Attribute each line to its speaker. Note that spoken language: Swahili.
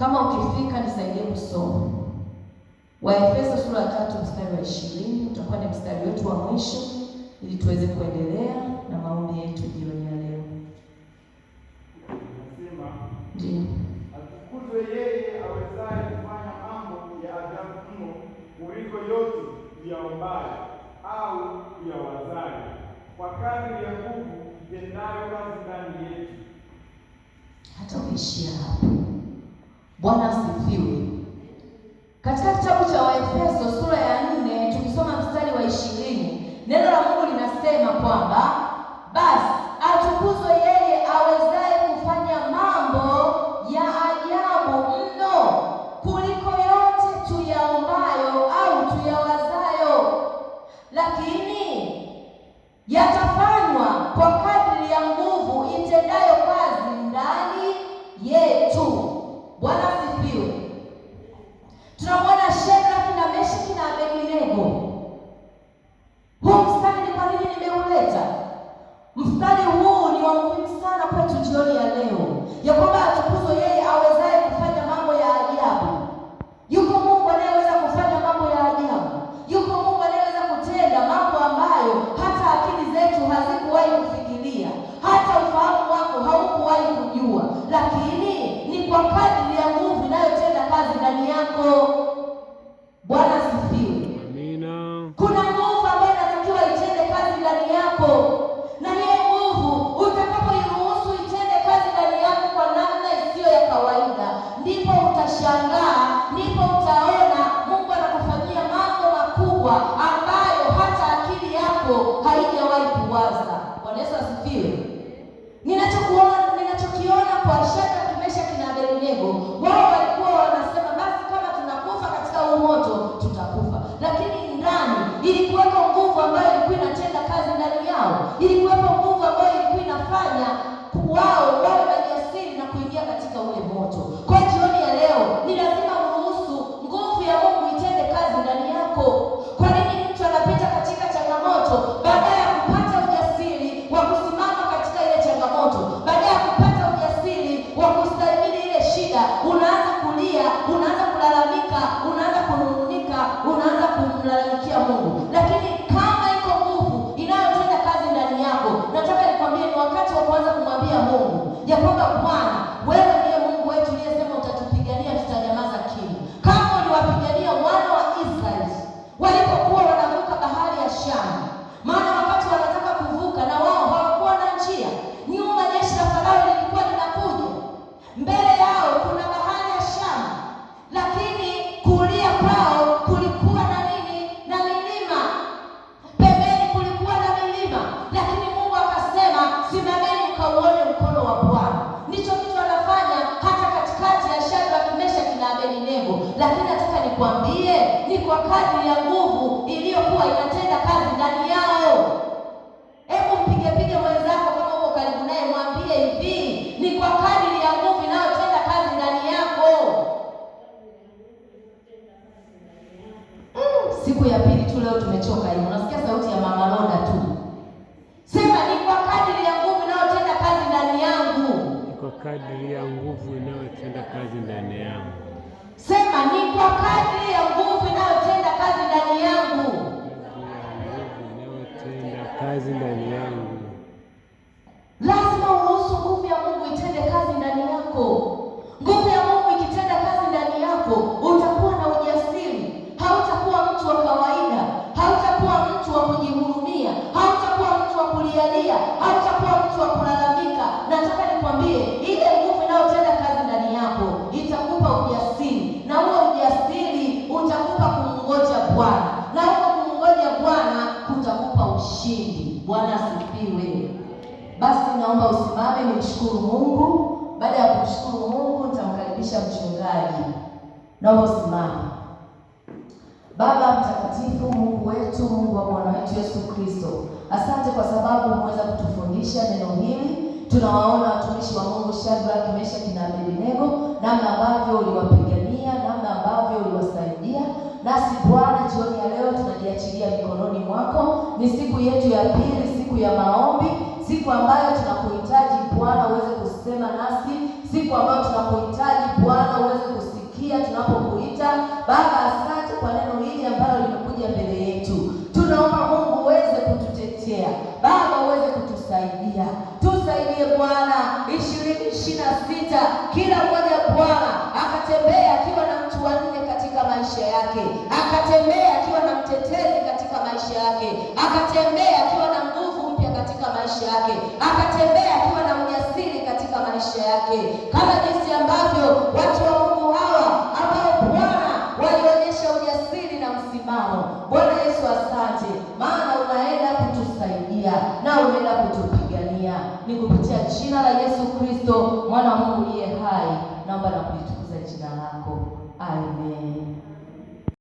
Speaker 1: Kama ukifika nisaidie kusoma Waefeso sura ya 3 mstari wa 20. Utakuwa ni mstari wetu wa mwisho ili tuweze kuendelea na maombi yetu jioni ya leo.
Speaker 2: Nasema,
Speaker 1: ndio,
Speaker 2: atukuzwe yeye awezaye kufanya mambo ya ajabu mno kuliko yote tuyaombayo au tuyawazayo, kwa kadri ya nguvu itendayo kazi ndani yetu.
Speaker 1: Hata uishia hapo. Bwana asifiwe. Katika kitabu cha Waefeso sura ya 4 tukisoma mstari wa 20, neno la Mungu linasema kwamba basi atukuzwe yeye awezaye kufanya mambo ya ajabu mno kuliko yote tuyaombayo au tuyawazayo, lakini yatafanywa kwa kadri ya nguvu itendayo kazi ndani yetu. Bwana asifiwe. Tunamwona Shadraka na Meshaki na Abednego. Huu mstari ni kwa nini nimeuleta? Mstari huu ni wa muhimu sana kwetu jioni ya leo, ya kwamba atukuzwe yeye awezaye kufanya mambo ya ajabu. Yuko Mungu anayeweza kufanya mambo ya ajabu. Yuko Mungu anayeweza kutenda mambo ambayo hata akili zetu hazikuwahi kufikiria, hata ufahamu wako haukuwahi kujua, lakini ni kwa kadri ya nguvu inayotenda kazi ndani yako. Bwana asifiwe.
Speaker 3: Amina.
Speaker 1: Kuna nguvu ambayo inatakiwa itende kazi ndani yako, na hiyo nguvu utakapoiruhusu itende kazi ndani yako kwa namna isiyo ya kawaida, ndipo utashangaa, ndipo utaona Mungu anakufanyia mambo makubwa ambayo hata akili yako haijawahi kuwaza. Bwana Yesu asifiwe. Ninachokiona kwa Shadraka, Meshaki na Abednego, wao walikuwa wanasema basi kama tunakufa katika huu moto tutakufa, lakini ndani ilikuwepo nguvu ambayo ilikuwa inatenda kazi ndani yao. Ilikuwepo nguvu ambayo ilikuwa inafanya wao wawe na jasiri na kuingia katika ule moto. Kwa jioni ya leo ni lazima uruhusu nguvu ya Mungu itende kazi ndani yako. Kwa nini mtu anapita katika changamoto, baada ya kupata ujasiri wa kusimama katika ile changamoto, baada ya kupata ujasiri wa kustahimili ile shida, unaanza kulia, unaanza kulalamika, unaanza kunung'unika, unaanza kumlalamikia Mungu. Lakini kama iko nguvu inayotenda kazi ndani yako, nataka nikwambie ni wakati wa kuanza kumwambia Mungu ya kwamba Bwana, wewe ndiye Mungu wetu uliyesema utatupigania, tutanyamaza kimya. Kama uliwapigania wana wa Israeli walipokuwa wanavuka bahari ya Shamu, maana wakati wanataka kuvuka na wao hawakuwa na njia, nyuma jeshi la Farao lilikuwa linakuja, mbele yao kuna bahari ya Shamu, lakini kulia kwao kulikuwa na nini? Na milima. Pembeni kulikuwa na milima, lakini Mungu akasema simameni mkauone mkono wa Bwana. Ndicho kitu anafanya hata katikati ya Shadraka, Meshaki na Abednego. Lakini nataka nikwambie ni kwa kadri ya nguvu iliyokuwa inatenda kazi ndani yao. Hebu mpige mwenzako kama uko karibu naye, mwambie hivi, ni kwa kadri ya nguvu inayotenda kazi ndani yako. Siku ya pili tu leo tumechoka hivi. Unasikia sauti ya Mama Loda tu. Sema ni kwa kadri ya nguvu inayotenda kazi ndani yangu.
Speaker 3: Ni kwa kadri ya nguvu inayotenda kazi ndani yangu.
Speaker 1: Sema ni kwa kadri ya nguvu inayotenda kazi ndani yangu.
Speaker 3: Nguvu inayotenda kazi ndani yangu.
Speaker 1: Lazima uruhusu nguvu ya Mungu itende kazi ndani yako. Nguvu ya Mungu ikitenda kazi ndani yako, utakuwa na ujasiri. Hautakuwa mtu wa kawaida, hautakuwa mtu wa kujihurumia, hautakuwa mtu wa kulialia, hautakuwa mtu wa kulalamika. Nataka nikwambie ile nguvu inayotenda kazi ndani yako itakupa ujasiri, na huo ujasiri utakupa kumngoja Bwana, na huo kumngoja Bwana kutakupa ushindi. Bwana asifiwe. Basi naomba usimame nimshukuru Mungu. Baada ya kumshukuru Mungu nitamkaribisha mchungaji. Naomba usimame. Baba mtakatifu, Mungu wetu, Mungu wa Bwana wetu Yesu Kristo, asante kwa sababu umeweza kutufundisha neno hili. Tunawaona watumishi wa Mungu Shadraka, Meshaki na Abednego, namna ambavyo uliwapigania, namna ambavyo uliwasaidia. Nasi Bwana, jioni ya leo tunajiachilia mikononi mwako. Ni siku yetu ya pili, siku ya maombi, siku ambayo tunakuhitaji Bwana uweze kusema nasi, siku ambayo tunakuhitaji Bwana uweze 26, kila mmoja Bwana akatembea akiwa na mtu wa nne katika maisha yake, akatembea akiwa na mtetezi katika maisha yake, akatembea akiwa na nguvu mpya katika maisha yake, akatembea akiwa na ujasiri katika maisha yake, kama jinsi ambavyo watu wa Mungu hawa ambao Bwana walionyesha ujasiri na msimamo. Bwana Yesu, asante, maana unaenda kutusaidia na unaenda kutupigania. Ni kupitia jina la Yesu Kristo, mwana wa Mungu aliye hai, naomba na kulitukuza jina lako. Amen.